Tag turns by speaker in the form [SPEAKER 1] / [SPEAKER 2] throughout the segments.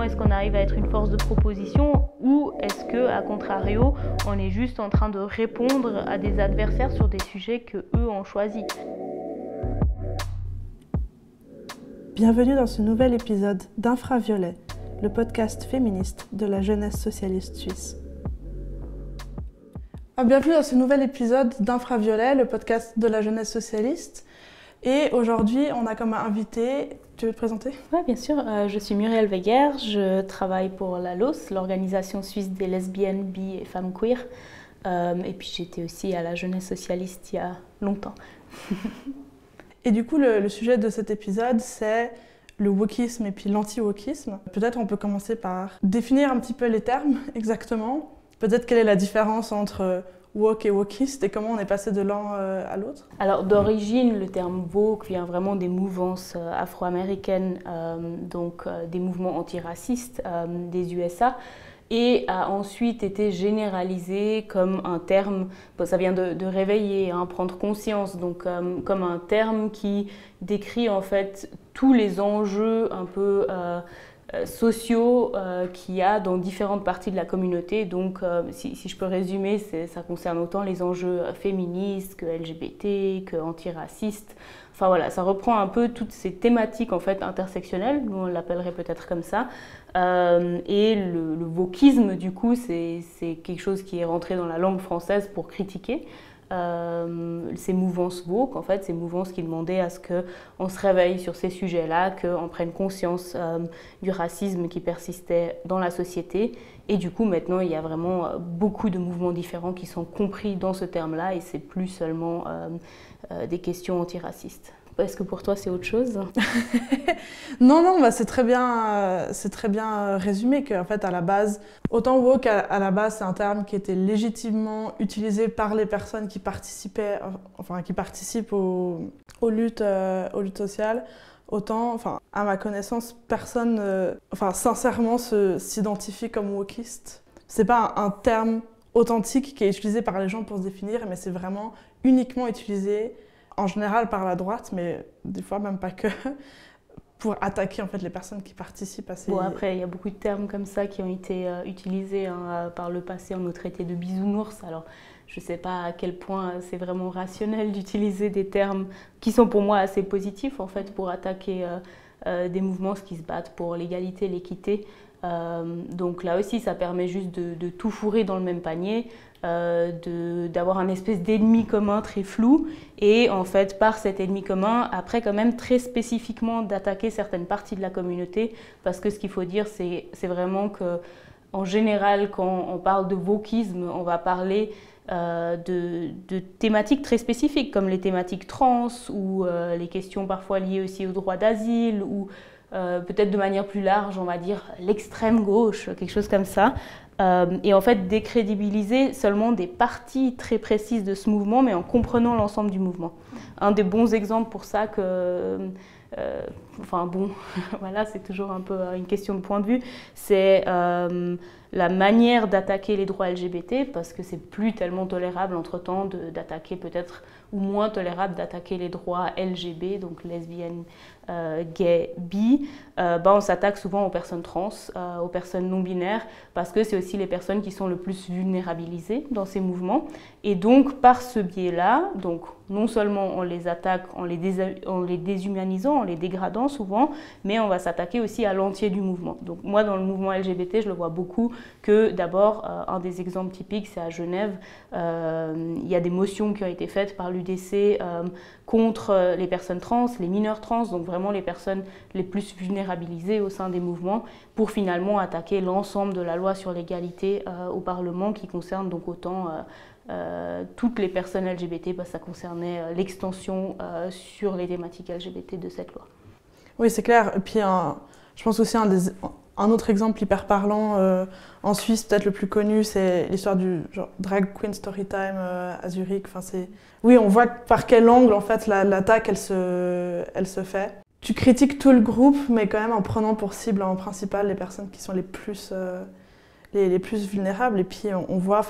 [SPEAKER 1] est-ce qu'on arrive à être une force de proposition ou est-ce que, à contrario, on est juste en train de répondre à des adversaires sur des sujets que eux ont choisis.
[SPEAKER 2] Bienvenue dans ce nouvel épisode d'Infraviolet, le podcast féministe de la jeunesse socialiste suisse. Bienvenue dans ce nouvel épisode d'Infraviolet, le podcast de la jeunesse socialiste. Et aujourd'hui, on a comme invité, tu veux te présenter ?
[SPEAKER 1] Oui, bien sûr. Je suis Muriel Weger, je travaille pour la LOS, l'organisation suisse des lesbiennes, bi et femmes queer. Et puis j'étais aussi à la jeunesse socialiste il y a longtemps.
[SPEAKER 2] Et du coup, le sujet de cet épisode, c'est le wokisme et puis l'anti-wokisme. Peut-être on peut commencer par définir un petit peu les termes exactement. Peut-être quelle est la différence entre woke et wokiste et comment on est passé de l'un à l'autre.
[SPEAKER 1] Alors d'origine, le terme woke vient vraiment des mouvances afro-américaines, donc des mouvements antiracistes des USA, et a ensuite été généralisé comme un terme, ça vient de réveiller, prendre conscience, donc comme un terme qui décrit en fait tous les enjeux un peu sociaux qu'il y a dans différentes parties de la communauté. Donc si je peux résumer, ça concerne autant les enjeux féministes que LGBT, que antiracistes. Enfin voilà, ça reprend un peu toutes ces thématiques en fait intersectionnelles, nous on l'appellerait peut-être comme ça. Et le wokisme du coup, c'est quelque chose qui est rentré dans la langue française pour critiquer. Ces mouvances woke, en fait, ces mouvances qui demandaient à ce qu'on se réveille sur ces sujets-là, qu'on prenne conscience du racisme qui persistait dans la société. Et du coup, maintenant, il y a vraiment beaucoup de mouvements différents qui sont compris dans ce terme-là et c'est plus seulement des questions antiracistes. Est-ce que pour toi, c'est autre chose ?
[SPEAKER 2] Non, c'est très bien résumé qu'en fait, à la base, autant woke, à la base, c'est un terme qui était légitimement utilisé par les personnes qui participent aux luttes sociales. Autant, à ma connaissance, personne, sincèrement, s'identifie comme wokiste. C'est pas un terme authentique qui est utilisé par les gens pour se définir, mais c'est vraiment uniquement utilisé en général par la droite, mais des fois même pas que, pour attaquer en fait les personnes qui participent à ces...
[SPEAKER 1] Bon, après, il y a beaucoup de termes comme ça qui ont été utilisés par le passé. On nous traitait de bisounours. Alors, je ne sais pas à quel point c'est vraiment rationnel d'utiliser des termes qui sont pour moi assez positifs en fait pour attaquer des mouvements qui se battent pour l'égalité, l'équité. Donc là aussi, ça permet juste de tout fourrer dans le même panier, d'avoir un espèce d'ennemi commun très flou et en fait par cet ennemi commun, après quand même très spécifiquement d'attaquer certaines parties de la communauté parce que ce qu'il faut dire c'est vraiment que en général quand on parle de wokisme, on va parler de thématiques très spécifiques comme les thématiques trans ou les questions parfois liées aussi au droit d'asile ou peut-être de manière plus large, on va dire l'extrême gauche, quelque chose comme ça. Et en fait décrédibiliser seulement des parties très précises de ce mouvement, mais en comprenant l'ensemble du mouvement. Un des bons exemples pour ça voilà, c'est toujours un peu une question de point de vue, c'est la manière d'attaquer les droits LGBT, parce que c'est plus tellement tolérable entre-temps d'attaquer peut-être, ou moins tolérable d'attaquer les droits LGB, donc lesbiennes, gays, bi. On s'attaque souvent aux personnes trans, aux personnes non-binaires, parce que c'est aussi les personnes qui sont le plus vulnérabilisées dans ces mouvements. Et donc, par ce biais-là, donc, non seulement on les attaque en les déshumanisant, en les dégradant souvent, mais on va s'attaquer aussi à l'entier du mouvement. Donc moi, dans le mouvement LGBT, je le vois beaucoup que d'abord, un des exemples typiques, c'est à Genève, il y a des motions qui ont été faites par l'UDC contre les personnes trans, les mineurs trans, donc vraiment les personnes les plus vulnérabilisées au sein des mouvements, pour finalement attaquer l'ensemble de la loi sur l'égalité au Parlement qui concerne donc autant toutes les personnes LGBT, ça concernait l'extension sur les thématiques LGBT de cette loi.
[SPEAKER 2] Oui, c'est clair. Et puis, je pense aussi un autre exemple hyper parlant en Suisse, peut-être le plus connu, c'est l'histoire du genre, Drag Queen Storytime à Zurich. Oui, on voit par quel angle en fait l'attaque elle se fait. Tu critiques tout le groupe, mais quand même en prenant pour cible en principal les personnes qui sont les plus vulnérables. Et puis on voit,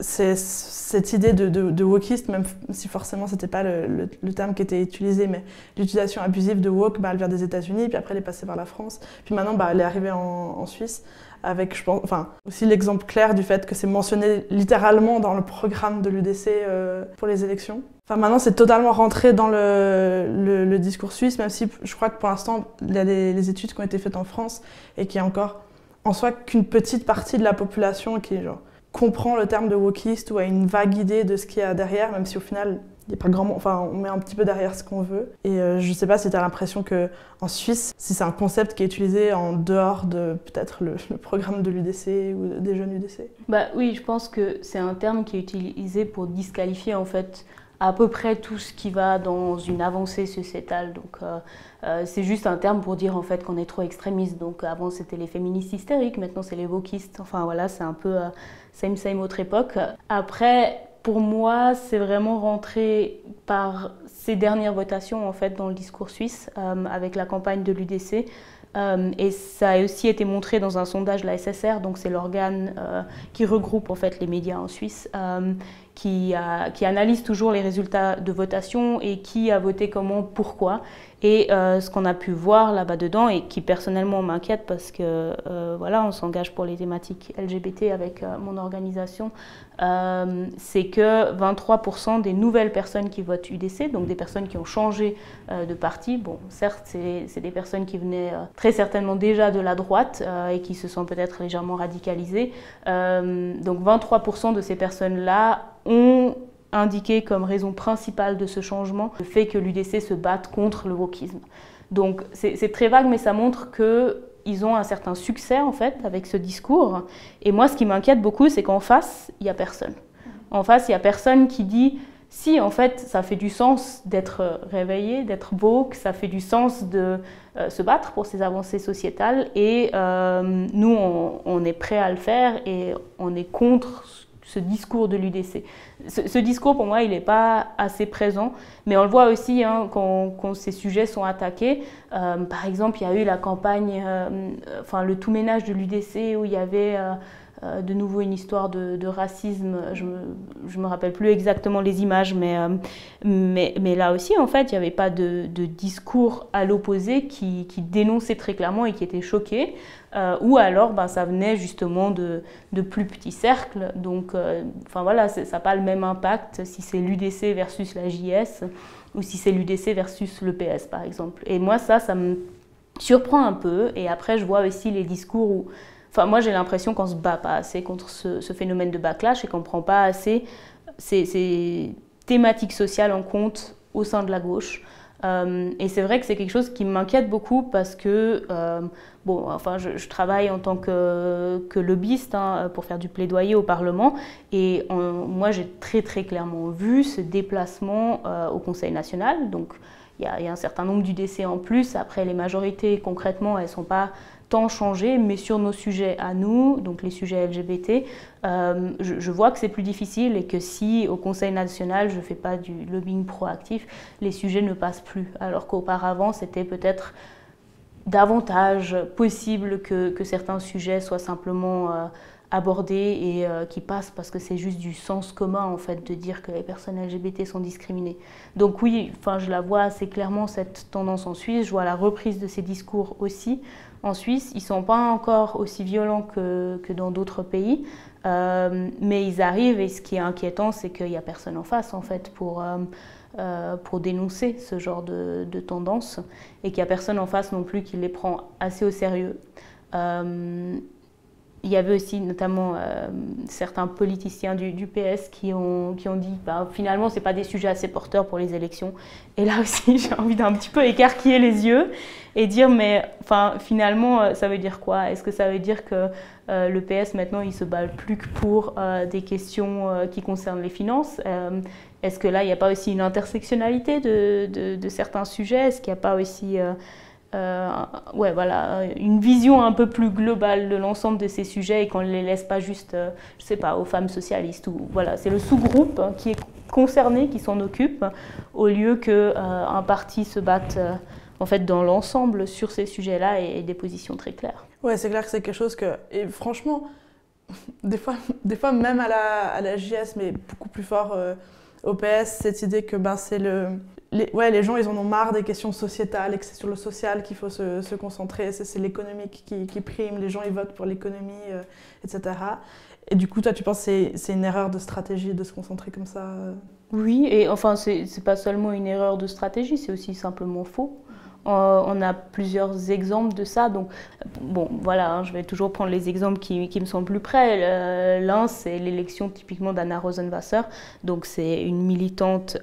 [SPEAKER 2] c'est cette idée de wokiste, même si forcément c'était pas le terme qui était utilisé, mais l'utilisation abusive de woke, elle vient des États-Unis, puis après elle est passée par la France, puis maintenant elle est arrivée en Suisse, avec je pense, enfin, aussi l'exemple clair du fait que c'est mentionné littéralement dans le programme de l'UDC pour les élections. Enfin, maintenant c'est totalement rentré dans le discours suisse, même si je crois que pour l'instant il y a les études qui ont été faites en France et qu'il y a encore en soi qu'une petite partie de la population qui genre comprend le terme de wokiste ou a une vague idée de ce qu'il y a derrière, même si au final, il n'y a pas grand monde, enfin, on met un petit peu derrière ce qu'on veut. Et je ne sais pas si tu as l'impression qu'en Suisse, si c'est un concept qui est utilisé en dehors de peut-être le programme de l'UDC ou des jeunes UDC.
[SPEAKER 1] Bah oui, je pense que c'est un terme qui est utilisé pour disqualifier en fait à peu près tout ce qui va dans une avancée sociétale. Donc c'est juste un terme pour dire en fait qu'on est trop extrémiste. Donc avant c'était les féministes hystériques, maintenant c'est les wokistes. Enfin voilà, c'est un peu same autre époque. Après, pour moi, c'est vraiment rentré par ces dernières votations en fait dans le discours suisse avec la campagne de l'UDC. Et ça a aussi été montré dans un sondage de la SSR, donc c'est l'organe qui regroupe en fait les médias en Suisse, qui analyse toujours les résultats de votation et qui a voté comment, pourquoi. Et ce qu'on a pu voir là-bas dedans et qui personnellement m'inquiète parce que voilà, on s'engage pour les thématiques LGBT avec mon organisation, c'est que 23% des nouvelles personnes qui votent UDC, donc des personnes qui ont changé de parti, bon certes c'est des personnes qui venaient très certainement déjà de la droite et qui se sont peut-être légèrement radicalisées, donc 23% de ces personnes-là ont indiqué comme raison principale de ce changement le fait que l'UDC se batte contre le wokisme. Donc c'est très vague, mais ça montre qu'ils ont un certain succès en fait avec ce discours. Et moi, ce qui m'inquiète beaucoup, c'est qu'en face, il n'y a personne. En face, il n'y a personne qui dit si en fait ça fait du sens d'être réveillé, d'être woke, ça fait du sens de se battre pour ces avancées sociétales et nous on est prêt à le faire et on est contre ce discours de l'UDC. Ce discours, pour moi, il n'est pas assez présent, mais on le voit aussi hein, quand ces sujets sont attaqués. Par exemple, il y a eu la campagne, le tout ménage de l'UDC, où il y avait de nouveau une histoire de racisme. Je me rappelle plus exactement les images, mais là aussi, en fait, il n'y avait pas de discours à l'opposé qui dénonçait très clairement et qui était choqué. Ou alors ça venait justement de plus petits cercles, donc voilà, ça n'a pas le même impact si c'est l'UDC versus la JS ou si c'est l'UDC versus le PS par exemple. Et moi ça me surprend un peu, et après je vois aussi les discours où, moi j'ai l'impression qu'on ne se bat pas assez contre ce phénomène de backlash et qu'on ne prend pas assez ces thématiques sociales en compte au sein de la gauche. Et c'est vrai que c'est quelque chose qui m'inquiète beaucoup parce que je travaille en tant que lobbyiste pour faire du plaidoyer au Parlement, et moi j'ai très très clairement vu ce déplacement au Conseil national. Donc il y a un certain nombre d'UDC en plus. Après, les majorités concrètement elles ne sont pas tant changées, mais sur nos sujets à nous, donc les sujets LGBT, je vois que c'est plus difficile et que si au Conseil national je ne fais pas du lobbying proactif, les sujets ne passent plus, alors qu'auparavant c'était peut-être davantage possible que certains sujets soient simplement abordés et qui passent parce que c'est juste du sens commun en fait de dire que les personnes LGBT sont discriminées. Donc oui, je la vois assez clairement cette tendance en Suisse, je vois la reprise de ces discours aussi en Suisse. Ils ne sont pas encore aussi violents que dans d'autres pays, mais ils arrivent, et ce qui est inquiétant c'est qu'il n'y a personne en face en fait pour dénoncer ce genre de tendance, et qu'il n'y a personne en face non plus qui les prend assez au sérieux. Il y avait aussi notamment certains politiciens du PS qui ont dit finalement ce n'est pas des sujets assez porteurs pour les élections. Et là aussi j'ai envie d'un petit peu écarquiller les yeux et dire mais finalement ça veut dire quoi? Est-ce que ça veut dire que le PS maintenant il se bat plus que pour des questions qui concernent les finances? Est-ce que là il n'y a pas aussi une intersectionnalité de certains sujets? Est-ce qu'il n'y a pas aussi une vision un peu plus globale de l'ensemble de ces sujets et qu'on ne les laisse pas juste, aux femmes socialistes, ou voilà, c'est le sous-groupe qui est concerné, qui s'en occupe, au lieu qu'un parti se batte en fait dans l'ensemble sur ces sujets-là et des positions très claires.
[SPEAKER 2] Ouais, c'est clair que c'est quelque chose que, et franchement, des fois même à la JS, mais beaucoup plus fort au PS, cette idée que c'est les gens, ils en ont marre des questions sociétales et que c'est sur le social qu'il faut se concentrer, c'est l'économique qui prime, les gens ils votent pour l'économie, etc. Et du coup, toi, tu penses que c'est une erreur de stratégie de se concentrer comme ça
[SPEAKER 1] Oui, et enfin, c'est pas seulement une erreur de stratégie, c'est aussi simplement faux. On a plusieurs exemples de ça. Donc, bon, voilà, hein, je vais toujours prendre les exemples qui me sont plus près. L'un, c'est l'élection typiquement d'Anna Rosenwasser. Donc, c'est une militante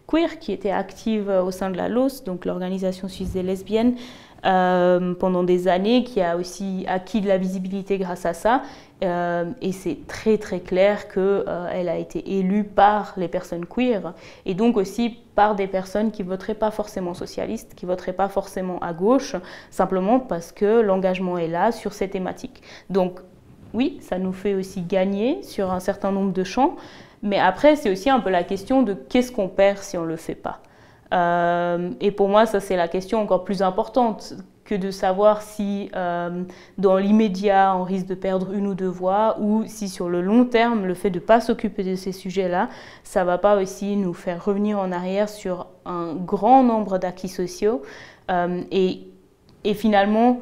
[SPEAKER 1] queer qui était active au sein de la LOS, donc l'Organisation suisse des lesbiennes, pendant des années, qui a aussi acquis de la visibilité grâce à ça. Et c'est très très clair qu'elle a été élue par les personnes queer et donc aussi par des personnes qui ne voteraient pas forcément socialistes, qui ne voteraient pas forcément à gauche, simplement parce que l'engagement est là sur ces thématiques. Donc oui, ça nous fait aussi gagner sur un certain nombre de champs, mais après c'est aussi un peu la question de qu'est-ce qu'on perd si on ne le fait pas. Et pour moi, ça c'est la question encore plus importante que de savoir si dans l'immédiat on risque de perdre une ou deux voix ou si sur le long terme le fait de ne pas s'occuper de ces sujets-là, ça ne va pas aussi nous faire revenir en arrière sur un grand nombre d'acquis sociaux et finalement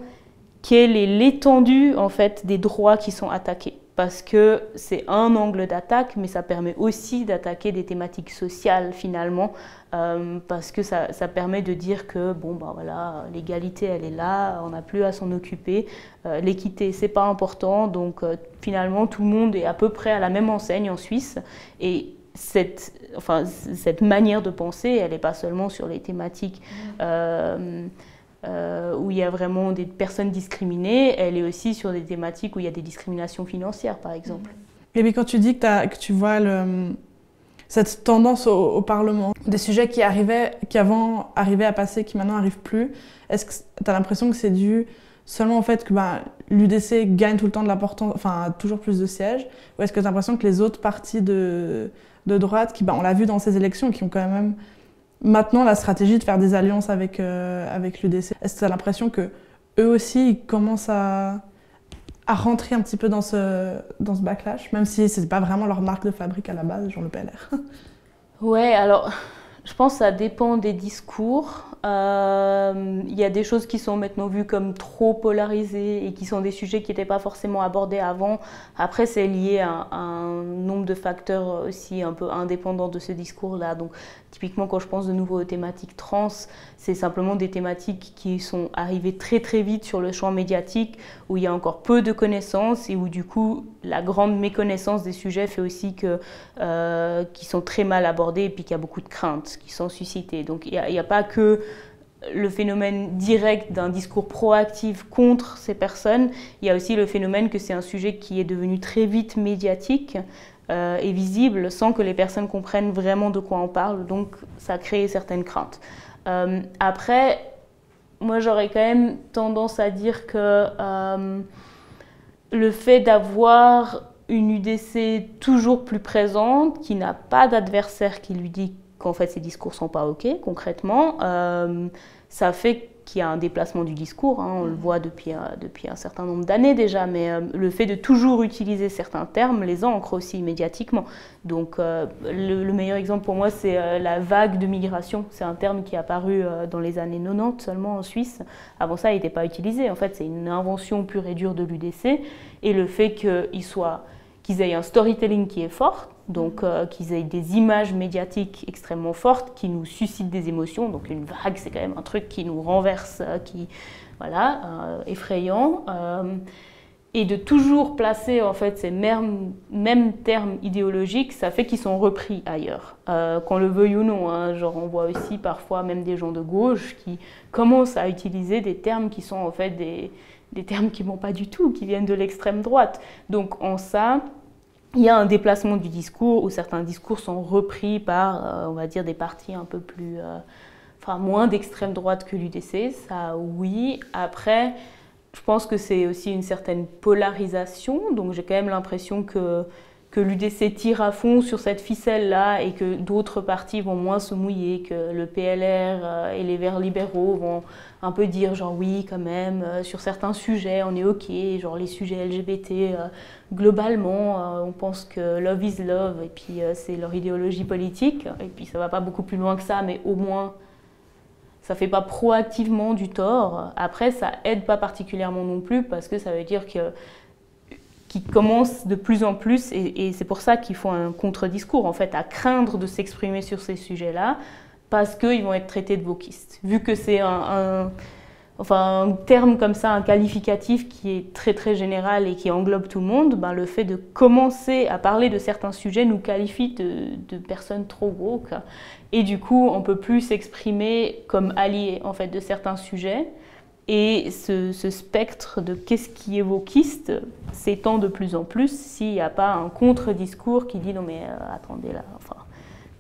[SPEAKER 1] quelle est l'étendue en fait des droits qui sont attaqués. Parce que c'est un angle d'attaque, mais ça permet aussi d'attaquer des thématiques sociales finalement, parce que ça permet de dire que bon, voilà, l'égalité elle est là, on n'a plus à s'en occuper, l'équité c'est pas important, donc finalement tout le monde est à peu près à la même enseigne en Suisse. Et cette manière de penser, elle n'est pas seulement sur les thématiques où il y a vraiment des personnes discriminées, elle est aussi sur des thématiques où il y a des discriminations financières, par exemple.
[SPEAKER 2] Et puis quand tu dis que tu vois cette tendance au Parlement, des sujets qui avant arrivaient à passer, qui maintenant n'arrivent plus, est-ce que tu as l'impression que c'est dû seulement au fait que l'UDC gagne tout le temps de l'importance, enfin toujours plus de sièges, ou est-ce que tu as l'impression que les autres partis de droite, qui on l'a vu dans ces élections, qui ont quand même maintenant la stratégie de faire des alliances avec l'UDC. Est-ce que tu as l'impression que eux aussi ils commencent à rentrer un petit peu dans ce backlash, même si ce n'est pas vraiment leur marque de fabrique à la base, genre le PLR?
[SPEAKER 1] Ouais, alors je pense que ça dépend des discours. Il y a des choses qui sont maintenant vues comme trop polarisées et qui sont des sujets qui n'étaient pas forcément abordés avant. Après, c'est lié à un nombre de facteurs aussi un peu indépendants de ce discours-là. Donc, typiquement, quand je pense de nouveau aux thématiques trans, c'est simplement des thématiques qui sont arrivées très très vite sur le champ médiatique, où il y a encore peu de connaissances et où du coup, la grande méconnaissance des sujets fait aussi qu'ils sont très mal abordés et puis qu'il y a beaucoup de craintes qui sont suscitées. Donc, il n'y a pas que le phénomène direct d'un discours proactif contre ces personnes, il y a aussi le phénomène que c'est un sujet qui est devenu très vite médiatique et visible sans que les personnes comprennent vraiment de quoi on parle, donc ça crée certaines craintes. Après, moi j'aurais quand même tendance à dire que le fait d'avoir une UDC toujours plus présente, qui n'a pas d'adversaire qui lui dit qu'en fait ces discours ne sont pas OK, concrètement, ça fait qu'il y a un déplacement du discours, hein, on le voit depuis un certain nombre d'années déjà, mais le fait de toujours utiliser certains termes les ancre aussi médiatiquement. Donc le meilleur exemple pour moi, c'est la vague de migration. C'est un terme qui est apparu dans les années 90 seulement en Suisse. Avant ça, il n'était pas utilisé. En fait, c'est une invention pure et dure de l'UDC. Et le fait qu'ils aient un storytelling qui est fort, donc qu'ils aient des images médiatiques extrêmement fortes qui nous suscitent des émotions. Donc une vague, c'est quand même un truc qui nous renverse, effrayant. Et de toujours placer en fait ces mêmes termes idéologiques, ça fait qu'ils sont repris ailleurs, qu'on le veuille ou non. Hein. Genre on voit aussi parfois même des gens de gauche qui commencent à utiliser des termes qui sont en fait des termes qui ne vont pas du tout, qui viennent de l'extrême droite. Donc en ça, il y a un déplacement du discours où certains discours sont repris par, on va dire, des partis un peu plus, moins d'extrême droite que l'UDC, ça oui. Après, je pense que c'est aussi une certaine polarisation, donc j'ai quand même l'impression que que l'UDC tire à fond sur cette ficelle-là et que d'autres partis vont moins se mouiller, que le PLR et les Verts libéraux vont un peu dire genre oui quand même, sur certains sujets on est ok, genre les sujets LGBT, globalement on pense que love is love et puis c'est leur idéologie politique et puis ça va pas beaucoup plus loin que ça, mais au moins ça fait pas proactivement du tort. Après ça aide pas particulièrement non plus parce que ça veut dire que qui commencent de plus en plus, et c'est pour ça qu'ils font un contre-discours, en fait, à craindre de s'exprimer sur ces sujets-là, parce qu'ils vont être traités de wokistes. Vu que c'est un terme comme ça, un qualificatif qui est très très général et qui englobe tout le monde, ben, le fait de commencer à parler de certains sujets nous qualifie de personnes trop woke. Et du coup, on ne peut plus s'exprimer comme alliés en fait, de certains sujets. Et ce spectre de qu'est-ce qui est wokiste s'étend de plus en plus s'il n'y a pas un contre-discours qui dit non mais attendez là, enfin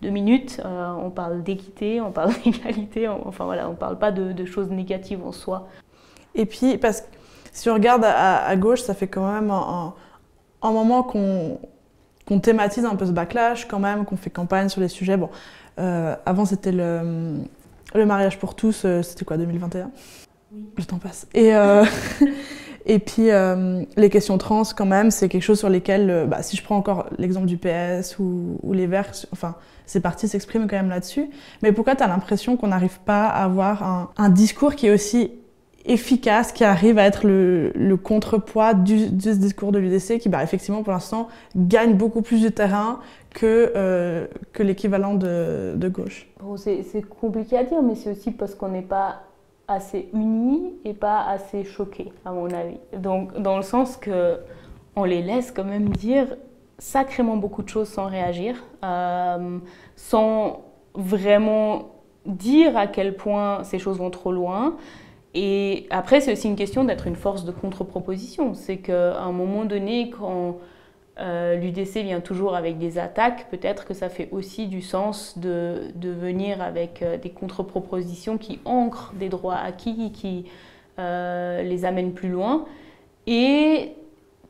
[SPEAKER 1] 2 minutes, on parle d'équité, on parle d'égalité, enfin voilà, on ne parle pas de choses négatives en soi.
[SPEAKER 2] Et puis parce que si on regarde à gauche, ça fait quand même un moment qu'on thématise un peu ce backlash quand même, qu'on fait campagne sur les sujets. Bon, avant c'était le mariage pour tous, c'était quoi 2021 ? Oui. Le temps passe. Et puis, les questions trans, quand même, c'est quelque chose sur lesquelles, si je prends encore l'exemple du PS ou les Verts, enfin, ces partis s'expriment quand même là-dessus. Mais pourquoi tu as l'impression qu'on n'arrive pas à avoir un discours qui est aussi efficace, qui arrive à être le contrepoids du discours de l'UDC, qui, effectivement, pour l'instant, gagne beaucoup plus de terrain que l'équivalent de gauche?
[SPEAKER 1] Bon, c'est compliqué à dire, mais c'est aussi parce qu'on n'est pas assez unis et pas assez choqués, à mon avis. Donc, dans le sens que on les laisse quand même dire sacrément beaucoup de choses sans réagir, sans vraiment dire à quel point ces choses vont trop loin. Et après, c'est aussi une question d'être une force de contre-proposition. C'est qu'à un moment donné, quand l'UDC vient toujours avec des attaques, peut-être que ça fait aussi du sens de venir avec des contre-propositions qui ancrent des droits acquis, qui les amènent plus loin. Et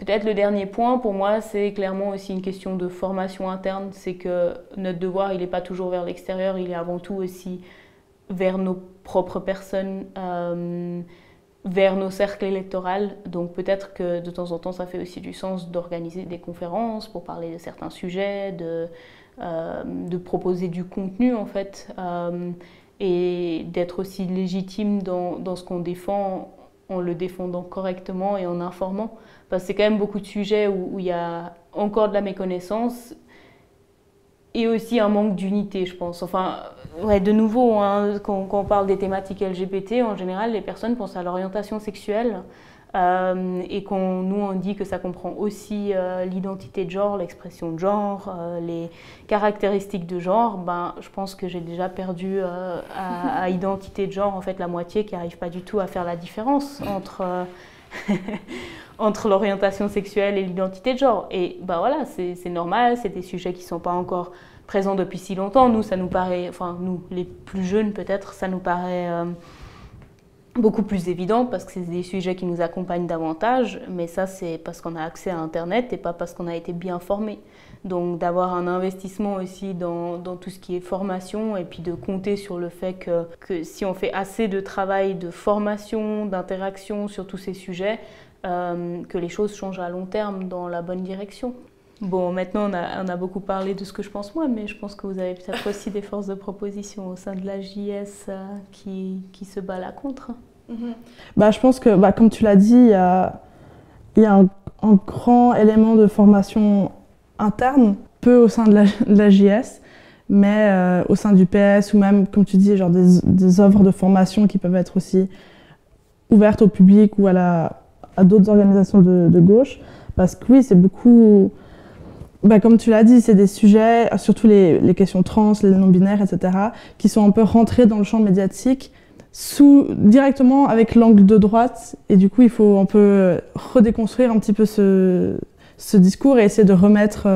[SPEAKER 1] peut-être le dernier point, pour moi, c'est clairement aussi une question de formation interne. C'est que notre devoir, il n'est pas toujours vers l'extérieur, il est avant tout aussi vers nos propres personnes, vers nos cercles électoraux. Donc peut-être que de temps en temps, ça fait aussi du sens d'organiser des conférences pour parler de certains sujets, de proposer du contenu en fait, et d'être aussi légitime dans ce qu'on défend en le défendant correctement et en informant. Parce que c'est quand même beaucoup de sujets où il y a encore de la méconnaissance et aussi un manque d'unité, je pense. Enfin, ouais, de nouveau, hein, quand on parle des thématiques LGBT, en général, les personnes pensent à l'orientation sexuelle et nous, on dit que ça comprend aussi l'identité de genre, l'expression de genre, les caractéristiques de genre. Je pense que j'ai déjà perdu à identité de genre, en fait, la moitié qui n'arrive pas du tout à faire la différence entre l'orientation sexuelle et l'identité de genre. Et voilà, c'est normal, c'est des sujets qui ne sont pas encore présents depuis si longtemps. Nous, ça nous paraît, enfin nous, les plus jeunes peut-être, ça nous paraît beaucoup plus évident parce que c'est des sujets qui nous accompagnent davantage, mais ça c'est parce qu'on a accès à Internet et pas parce qu'on a été bien formé. Donc d'avoir un investissement aussi dans tout ce qui est formation et puis de compter sur le fait que si on fait assez de travail de formation, d'interaction sur tous ces sujets, que les choses changent à long terme dans la bonne direction. Bon, maintenant on a beaucoup parlé de ce que je pense moi, mais je pense que vous avez peut-être aussi des forces de proposition au sein de la JS qui se bat là contre.
[SPEAKER 2] Je pense que, comme tu l'as dit, il y a un grand élément de formation interne, peu au sein de la JS, mais au sein du PS ou même, comme tu dis, genre des offres de formation qui peuvent être aussi ouvertes au public ou à d'autres organisations de gauche. Parce que oui, c'est beaucoup... comme tu l'as dit, c'est des sujets, surtout les questions trans, les non-binaires, etc., qui sont un peu rentrés dans le champ médiatique directement avec l'angle de droite. Et du coup, il faut un peu redéconstruire un petit peu ce discours et essayer de remettre...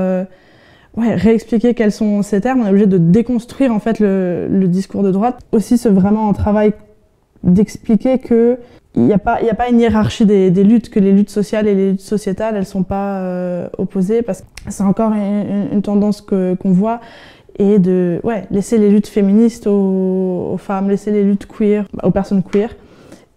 [SPEAKER 2] réexpliquer quels sont ces termes. On est obligé de déconstruire en fait le discours de droite. Aussi, c'est vraiment un travail d'expliquer que il n'y a pas une hiérarchie des luttes, que les luttes sociales et les luttes sociétales, elles ne sont pas opposées, parce que c'est encore une tendance qu'on voit, et de laisser les luttes féministes aux femmes, laisser les luttes queer aux personnes queer.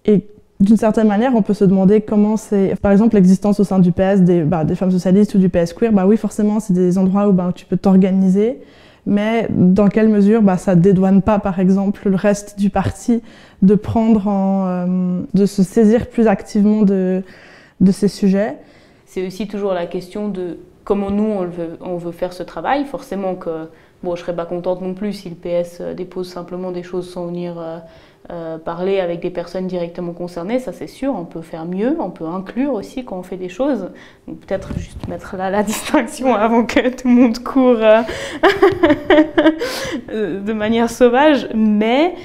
[SPEAKER 2] Et d'une certaine manière, on peut se demander comment c'est, par exemple, l'existence au sein du PS des femmes socialistes ou du PS queer. Oui, forcément, c'est des endroits où tu peux t'organiser, mais dans quelle mesure ça ne dédouane pas, par exemple, le reste du parti de de se saisir plus activement de ces sujets.
[SPEAKER 1] C'est aussi toujours la question de comment nous, on veut faire ce travail. Forcément que je ne serais pas contente non plus si le PS dépose simplement des choses sans venir parler avec des personnes directement concernées, ça c'est sûr. On peut faire mieux, on peut inclure aussi quand on fait des choses. Donc peut-être juste mettre là la distinction avant que tout le monde court de manière sauvage, mais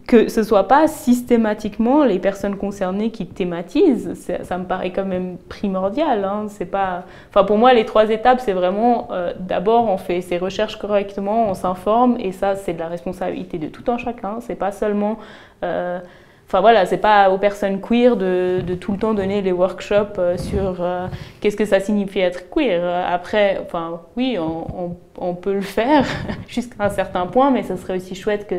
[SPEAKER 1] que ce ne soit pas systématiquement les personnes concernées qui thématisent, ça me paraît quand même primordial. C'est pas... pour moi, les 3 étapes, c'est vraiment d'abord, on fait ses recherches correctement, on s'informe, et ça, c'est de la responsabilité de tout un chacun. C'est pas seulement... c'est pas aux personnes queer de tout le temps donner les workshops sur qu'est-ce que ça signifie être queer. Après, oui, on peut le faire jusqu'à un certain point, mais ce serait aussi chouette que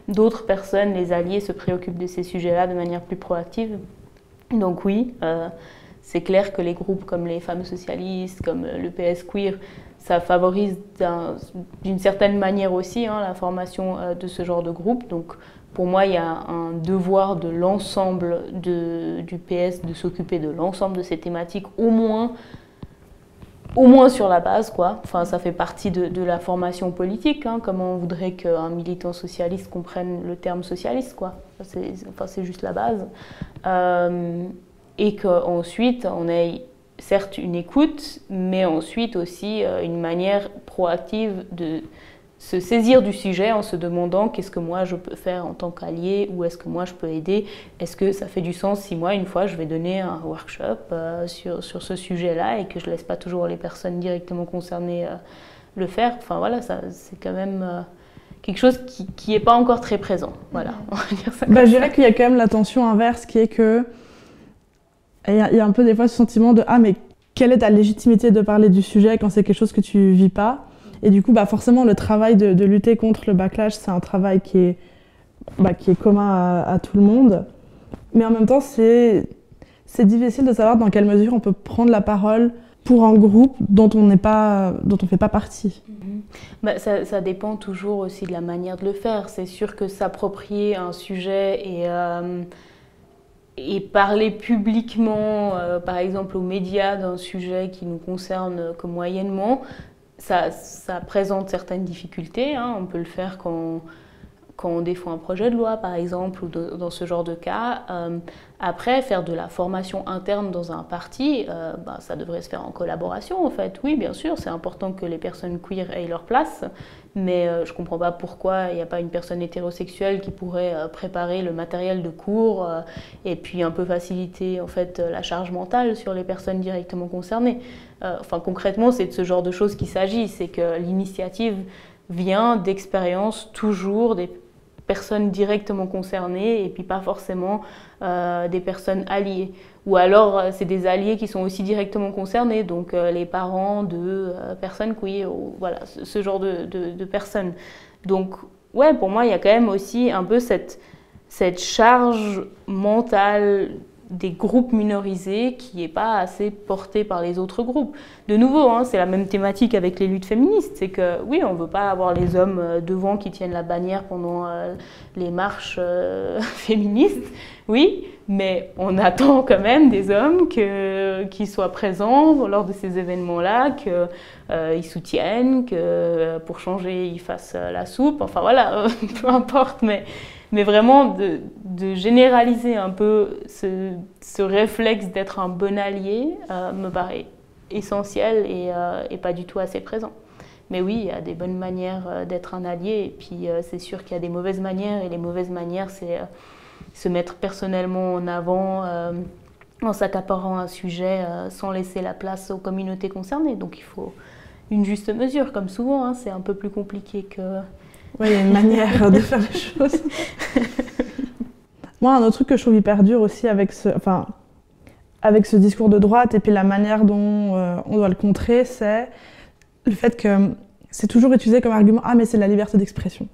[SPEAKER 1] d'autres personnes, les alliés, se préoccupent de ces sujets-là de manière plus proactive. Donc oui, c'est clair que les groupes comme les femmes socialistes, comme le PS queer, ça favorise d'une certaine manière aussi la formation de ce genre de groupe. Donc pour moi, il y a un devoir de l'ensemble du PS de s'occuper de l'ensemble de ces thématiques, au moins sur la base, quoi. Ça fait partie de la formation politique, comment on voudrait qu'un militant socialiste comprenne le terme socialiste, quoi. C'est juste la base. Et qu'ensuite, on ait certes une écoute, mais ensuite aussi une manière proactive de se saisir du sujet en se demandant qu'est-ce que moi je peux faire en tant qu'allié, ou est-ce que moi je peux aider, est-ce que ça fait du sens si moi une fois je vais donner un workshop sur ce sujet-là et que je ne laisse pas toujours les personnes directement concernées le faire. Ça c'est quand même quelque chose qui n'est pas encore très présent. Voilà, on va dire ça.
[SPEAKER 2] Je dirais qu'il y a quand même la tension inverse qui est que il y a un peu des fois ce sentiment de mais quelle est ta légitimité de parler du sujet quand c'est quelque chose que tu vis pas? Et du coup, forcément, le travail de lutter contre le backlash, c'est un travail qui est commun à tout le monde. Mais en même temps, c'est difficile de savoir dans quelle mesure on peut prendre la parole pour un groupe dont on ne fait pas partie.
[SPEAKER 1] Ça dépend toujours aussi de la manière de le faire. C'est sûr que s'approprier un sujet et parler publiquement, par exemple aux médias, d'un sujet qui nous concerne que moyennement, ça présente certaines difficultés. On peut le faire quand on défend un projet de loi, par exemple, ou dans ce genre de cas. Après, faire de la formation interne dans un parti, ça devrait se faire en collaboration, en fait. Oui, bien sûr, c'est important que les personnes queer aient leur place, mais je ne comprends pas pourquoi il n'y a pas une personne hétérosexuelle qui pourrait préparer le matériel de cours et puis un peu faciliter, en fait, la charge mentale sur les personnes directement concernées. Concrètement, c'est de ce genre de choses qu'il s'agit. C'est que l'initiative vient d'expériences toujours des personnes directement concernées et puis pas forcément des personnes alliées. Ou alors, c'est des alliés qui sont aussi directement concernés, donc les parents de personnes queer, voilà, ce genre de personnes. Donc, ouais, pour moi, il y a quand même aussi un peu cette charge mentale des groupes minorisés qui n'est pas assez portée par les autres groupes. De nouveau, c'est la même thématique avec les luttes féministes, c'est que oui, on ne veut pas avoir les hommes devant qui tiennent la bannière pendant les marches féministes, oui, mais on attend quand même des hommes qui soient présents lors de ces événements-là, qu'ils soutiennent, que pour changer, ils fassent la soupe, voilà, peu importe, mais vraiment de généraliser un peu ce réflexe d'être un bon allié me paraît essentiel et pas du tout assez présent. Mais oui, il y a des bonnes manières d'être un allié, et puis c'est sûr qu'il y a des mauvaises manières, et les mauvaises manières, c'est se mettre personnellement en avant en s'accaparant un sujet sans laisser la place aux communautés concernées. Donc il faut une juste mesure, comme souvent, c'est un peu plus compliqué que...
[SPEAKER 2] Oui, il y a une manière de faire les choses. Moi, un autre truc que je trouve hyper dur aussi avec ce discours de droite et puis la manière dont on doit le contrer, c'est le fait que c'est toujours utilisé comme argument « Ah, mais c'est la liberté d'expression ».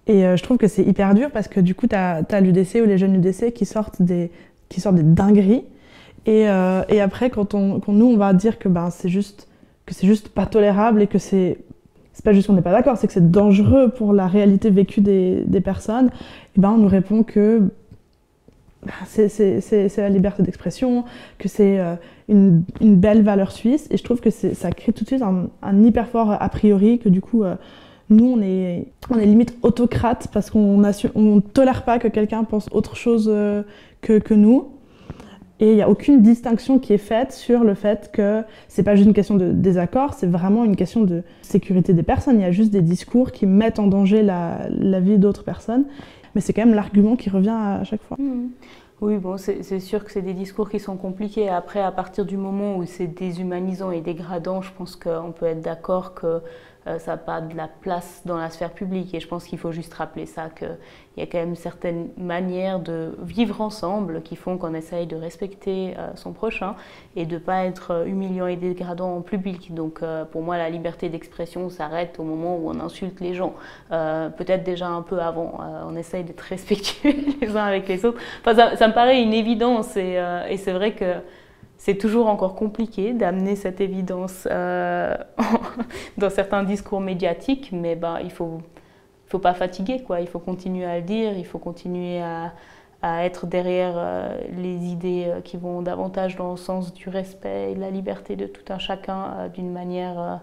[SPEAKER 2] Et je trouve que c'est hyper dur parce que du coup, t'as l'UDC ou les jeunes UDC qui sortent des dingueries. Et après, quand nous, on va dire que c'est juste pas tolérable et que c'est pas juste qu'on n'est pas d'accord, c'est que c'est dangereux pour la réalité vécue des personnes, et on nous répond que c'est la liberté d'expression, que c'est une belle valeur suisse. Et je trouve que ça crée tout de suite un hyper fort a priori, que du coup, nous, on est limite autocrate parce qu'on ne tolère pas que quelqu'un pense autre chose que nous. Et il n'y a aucune distinction qui est faite sur le fait que c'est pas juste une question de désaccord, c'est vraiment une question de sécurité des personnes. Il y a juste des discours qui mettent en danger la vie d'autres personnes. Mais c'est quand même l'argument qui revient à chaque fois.
[SPEAKER 1] Oui, bon, c'est sûr que c'est des discours qui sont compliqués. Après, à partir du moment où c'est déshumanisant et dégradant, je pense qu'on peut être d'accord que ça n'a pas de la place dans la sphère publique. Et je pense qu'il faut juste rappeler ça, qu'il y a quand même certaines manières de vivre ensemble qui font qu'on essaye de respecter son prochain et de ne pas être humiliant et dégradant en public. Donc pour moi, la liberté d'expression s'arrête au moment où on insulte les gens. Peut-être déjà un peu avant. On essaye d'être respectueux les uns avec les autres. Enfin, ça me paraît une évidence et c'est vrai que c'est toujours encore compliqué d'amener cette évidence dans certains discours médiatiques, mais il faut pas fatiguer, quoi. Il faut continuer à le dire, il faut continuer à être derrière les idées qui vont davantage dans le sens du respect et de la liberté de tout un chacun d'une manière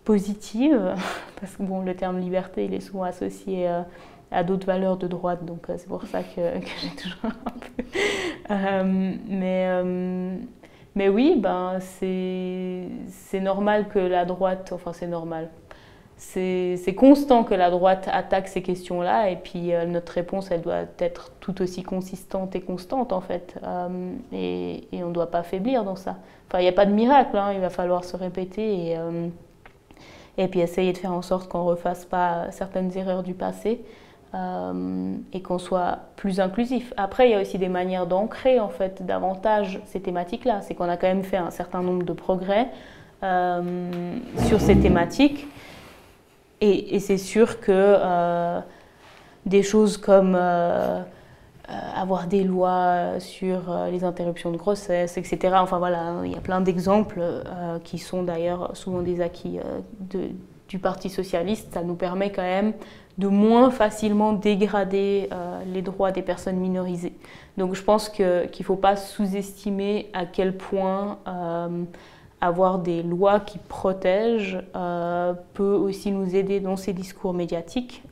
[SPEAKER 1] positive, parce que bon, le terme liberté, il est souvent associé à d'autres valeurs de droite, donc c'est pour ça que j'ai toujours un peu... mais oui, c'est normal que la droite, enfin c'est normal, c'est constant que la droite attaque ces questions-là, et puis notre réponse, elle doit être tout aussi consistante et constante en fait, et on ne doit pas faiblir dans ça. Enfin, il n'y a pas de miracle, hein, il va falloir se répéter et puis essayer de faire en sorte qu'on ne refasse pas certaines erreurs du passé. Et qu'on soit plus inclusif. Après, il y a aussi des manières d'ancrer en fait davantage ces thématiques-là. C'est qu'on a quand même fait un certain nombre de progrès sur ces thématiques. Et c'est sûr que des choses comme avoir des lois sur les interruptions de grossesse, etc. Enfin voilà, il y a plein d'exemples qui sont d'ailleurs souvent des acquis du Parti socialiste. Ça nous permet quand même de moins facilement dégrader les droits des personnes minorisées. Donc je pense qu'il ne faut pas sous-estimer à quel point avoir des lois qui protègent peut aussi nous aider dans ces discours médiatiques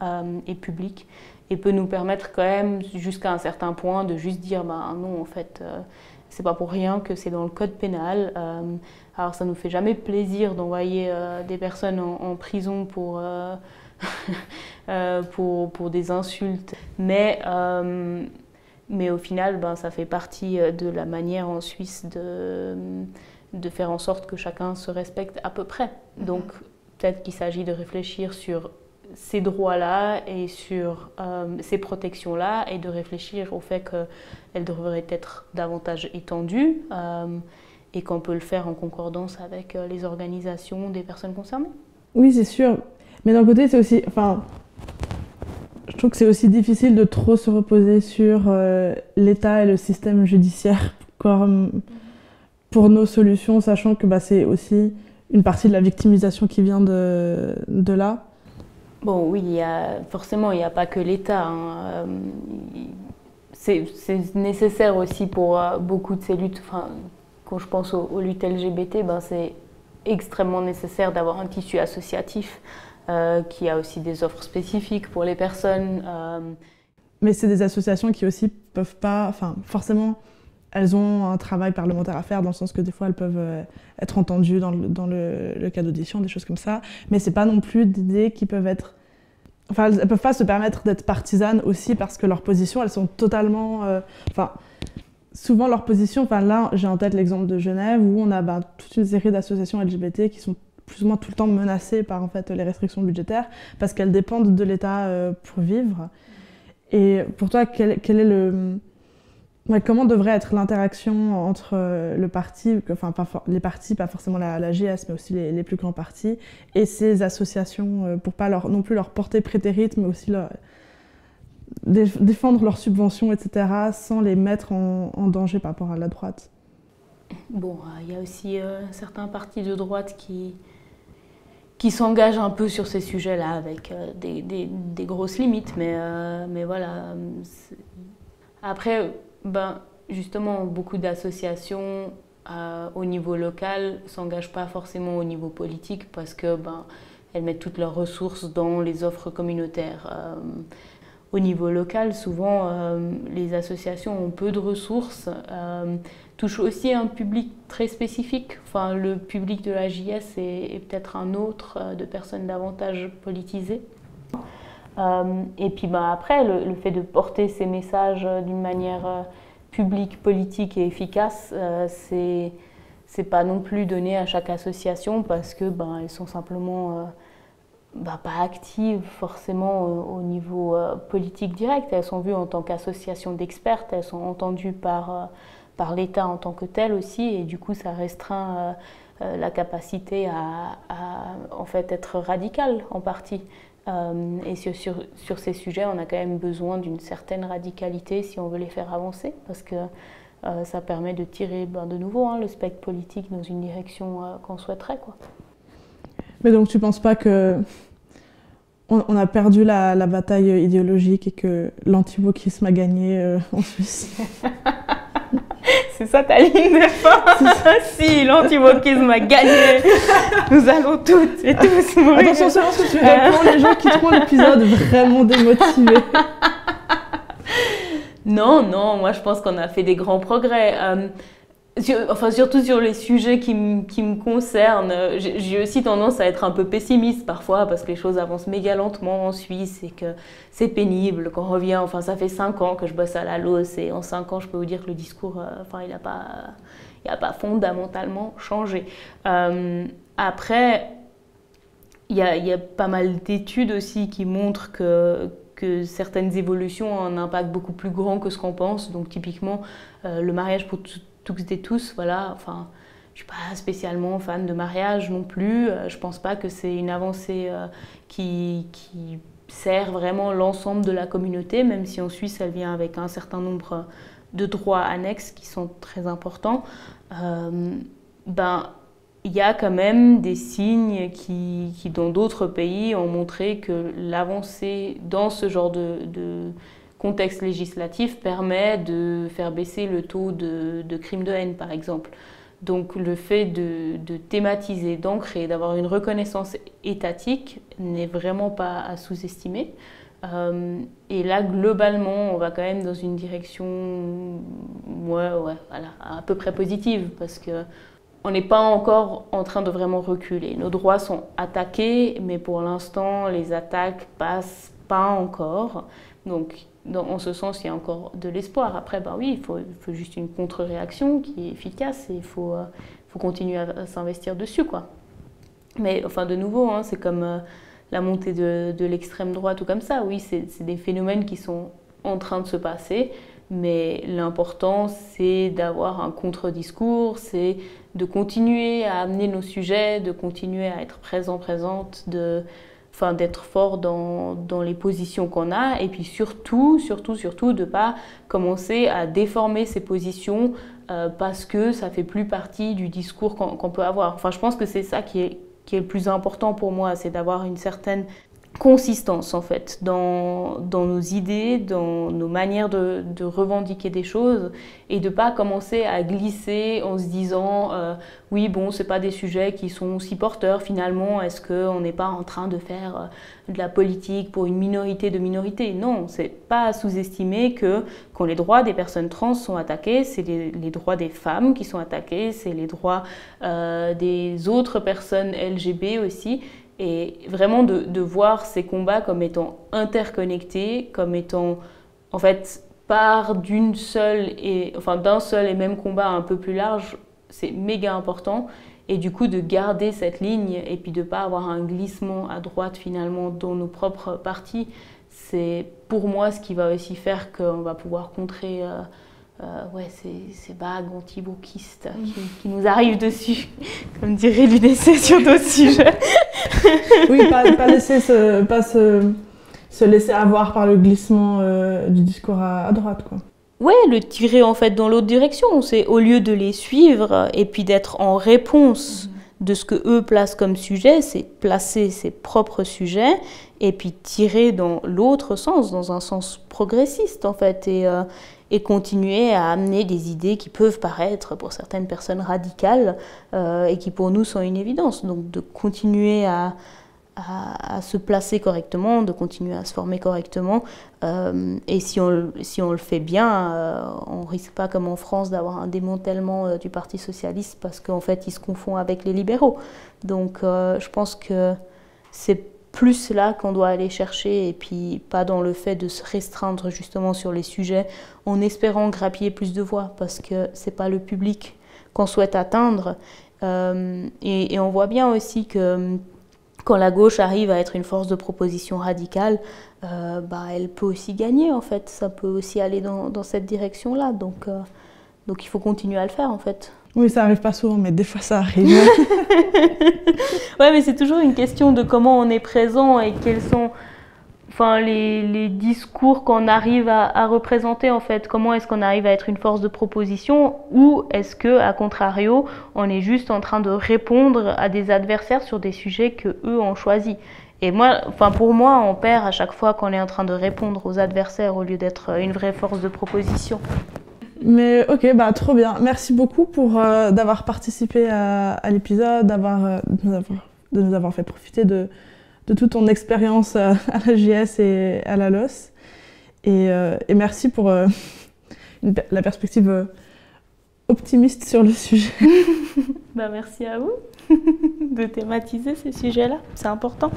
[SPEAKER 1] et publics, et peut nous permettre quand même jusqu'à un certain point de juste dire non, en fait, c'est pas pour rien que c'est dans le code pénal. Alors ça nous fait jamais plaisir d'envoyer des personnes en prison pour des insultes, mais au final, ça fait partie de la manière en Suisse de faire en sorte que chacun se respecte à peu près. Donc peut-être qu'il s'agit de réfléchir sur ces droits-là et sur ces protections-là, et de réfléchir au fait qu'elles devraient être davantage étendues et qu'on peut le faire en concordance avec les organisations des personnes concernées.
[SPEAKER 2] Oui, c'est sûr. Mais d'un côté, c'est aussi... Enfin, je trouve que c'est aussi difficile de trop se reposer sur l'État et le système judiciaire comme pour nos solutions, sachant que c'est aussi une partie de la victimisation qui vient de là.
[SPEAKER 1] Bon, oui, forcément, il n'y a pas que l'État. Hein. C'est nécessaire aussi pour beaucoup de ces luttes. Enfin, quand je pense aux luttes LGBT, c'est extrêmement nécessaire d'avoir un tissu associatif qui a aussi des offres spécifiques pour les personnes.
[SPEAKER 2] Mais c'est des associations qui aussi peuvent pas... Enfin, forcément, elles ont un travail parlementaire à faire, dans le sens que des fois, elles peuvent être entendues dans le cas d'audition, des choses comme ça. Mais c'est pas non plus d'idées qui peuvent être... Enfin, elles peuvent pas se permettre d'être partisanes aussi, parce que leurs positions, elles sont totalement... souvent, leurs positions... Enfin, là, j'ai en tête l'exemple de Genève, où on a toute une série d'associations LGBT qui sont plus ou moins tout le temps menacées par en fait, les restrictions budgétaires, parce qu'elles dépendent de l'État pour vivre. Et pour toi, quel est le... Ouais, comment devrait être l'interaction entre le parti, enfin les partis, pas forcément la JS, mais aussi les plus grands partis, et ces associations, pour pas non plus leur porter prétérite, mais aussi défendre leurs subventions, etc., sans les mettre en danger par rapport à la droite?
[SPEAKER 1] Bon, il y a aussi certains partis de droite qui s'engagent un peu sur ces sujets-là avec des grosses limites, mais voilà. Après, justement, beaucoup d'associations au niveau local ne s'engagent pas forcément au niveau politique parce que elles mettent toutes leurs ressources dans les offres communautaires. Au niveau local, souvent, les associations ont peu de ressources, touchent aussi un public très spécifique. Enfin, le public de la JS est peut-être un autre de personnes davantage politisées. Et puis après, le fait de porter ces messages d'une manière publique, politique et efficace, c'est pas non plus donné à chaque association parce que elles sont simplement pas actives forcément au niveau politique direct. Elles sont vues en tant qu'association d'experts, elles sont entendues par l'État en tant que tel aussi, et du coup ça restreint la capacité à en fait être radicale en partie. Et sur ces sujets, on a quand même besoin d'une certaine radicalité si on veut les faire avancer, parce que ça permet de tirer de nouveau le spectre politique dans une direction qu'on souhaiterait, quoi.
[SPEAKER 2] Mais donc tu ne penses pas que on a perdu la bataille idéologique et que l'anti-wokisme a gagné en Suisse?
[SPEAKER 1] C'est ça ta ligne de fin? Si l'anti-wokisme a gagné, nous allons toutes et tous mourir.
[SPEAKER 2] Attention, c'est ce que tu réponds les gens qui trouvent l'épisode vraiment démotivé.
[SPEAKER 1] Non, moi je pense qu'on a fait des grands progrès. Surtout sur les sujets qui me concernent. J'ai aussi tendance à être un peu pessimiste parfois parce que les choses avancent méga lentement en Suisse et que c'est pénible. Quand on revient, ça fait 5 ans que je bosse à la LOS et en 5 ans, je peux vous dire que le discours, il n'a pas fondamentalement changé. Après, il y a pas mal d'études aussi qui montrent que certaines évolutions ont un impact beaucoup plus grand que ce qu'on pense. Donc typiquement, le mariage pour toutes et tous, voilà, je suis pas spécialement fan de mariage non plus. Je pense pas que c'est une avancée qui sert vraiment l'ensemble de la communauté, même si en Suisse elle vient avec un certain nombre de droits annexes qui sont très importants. Il y a quand même des signes qui dans d'autres pays ont montré que l'avancée dans ce genre de contexte législatif permet de faire baisser le taux de crimes de haine, par exemple. Donc le fait de thématiser, d'ancrer, d'avoir une reconnaissance étatique n'est vraiment pas à sous-estimer. Et là, globalement, on va quand même dans une direction à peu près positive, parce qu'on n'est pas encore en train de vraiment reculer. Nos droits sont attaqués, mais pour l'instant, les attaques passent pas encore. Donc, en ce sens, il y a encore de l'espoir. Après, oui, il faut juste une contre-réaction qui est efficace et il faut continuer à s'investir dessus, quoi. Mais de nouveau, c'est comme la montée de l'extrême droite ou comme ça. Oui, c'est des phénomènes qui sont en train de se passer, mais l'important, c'est d'avoir un contre-discours, c'est de continuer à amener nos sujets, de continuer à être présente, d'être fort dans les positions qu'on a, et puis surtout de ne pas commencer à déformer ces positions parce que ça ne fait plus partie du discours qu'on peut avoir. Je pense que c'est ça qui est le plus important pour moi, c'est d'avoir une certaine consistance en fait dans nos idées, dans nos manières de revendiquer des choses, et de pas commencer à glisser en se disant oui bon c'est pas des sujets qui sont si porteurs finalement, est-ce qu'on n'est pas en train de faire de la politique pour une minorité de minorités? Non, c'est pas à sous-estimer que quand les droits des personnes trans sont attaqués, c'est les droits des femmes qui sont attaqués, c'est les droits des autres personnes LGBT aussi. Et vraiment de voir ces combats comme étant interconnectés, comme étant en fait part d'un seul et même combat un peu plus large, c'est méga important. Et du coup de garder cette ligne et puis de ne pas avoir un glissement à droite finalement dans nos propres partis, c'est pour moi ce qui va aussi faire qu'on va pouvoir contrer ces bagues anti-wokistes qui nous arrivent dessus, comme dirait l'UDC sur d'autres sujets.
[SPEAKER 2] Oui, pas se laisser avoir par le glissement du discours à droite, quoi.
[SPEAKER 1] Ouais, le tirer en fait dans l'autre direction. C'est au lieu de les suivre et puis d'être en réponse de ce que eux placent comme sujet, c'est placer ses propres sujets et puis tirer dans l'autre sens, dans un sens progressiste en fait, et continuer à amener des idées qui peuvent paraître pour certaines personnes radicales et qui pour nous sont une évidence. Donc de continuer à se placer correctement, de continuer à se former correctement. Et si on le fait bien, on ne risque pas, comme en France, d'avoir un démantèlement du Parti socialiste parce qu'en fait, il se confond avec les libéraux. Donc, je pense que c'est plus là qu'on doit aller chercher et puis pas dans le fait de se restreindre justement sur les sujets en espérant grappiller plus de voix parce que ce n'est pas le public qu'on souhaite atteindre. Et on voit bien aussi que quand la gauche arrive à être une force de proposition radicale, elle peut aussi gagner en fait. Ça peut aussi aller dans cette direction-là. Donc il faut continuer à le faire en fait.
[SPEAKER 2] Oui, ça arrive pas souvent, mais des fois ça arrive.
[SPEAKER 1] Ouais, mais c'est toujours une question de comment on est présent et quels sont les discours qu'on arrive à représenter en fait. Comment est-ce qu'on arrive à être une force de proposition ou est-ce que, à contrario, on est juste en train de répondre à des adversaires sur des sujets que eux ont choisis. Et pour moi, on perd à chaque fois qu'on est en train de répondre aux adversaires au lieu d'être une vraie force de proposition.
[SPEAKER 2] Mais ok, trop bien. Merci beaucoup d'avoir participé à l'épisode, de nous avoir fait profiter de toute ton expérience à la JS et à la LOS. Et merci pour la perspective optimiste sur le sujet.
[SPEAKER 1] Merci à vous de thématiser ces sujets-là, c'est important.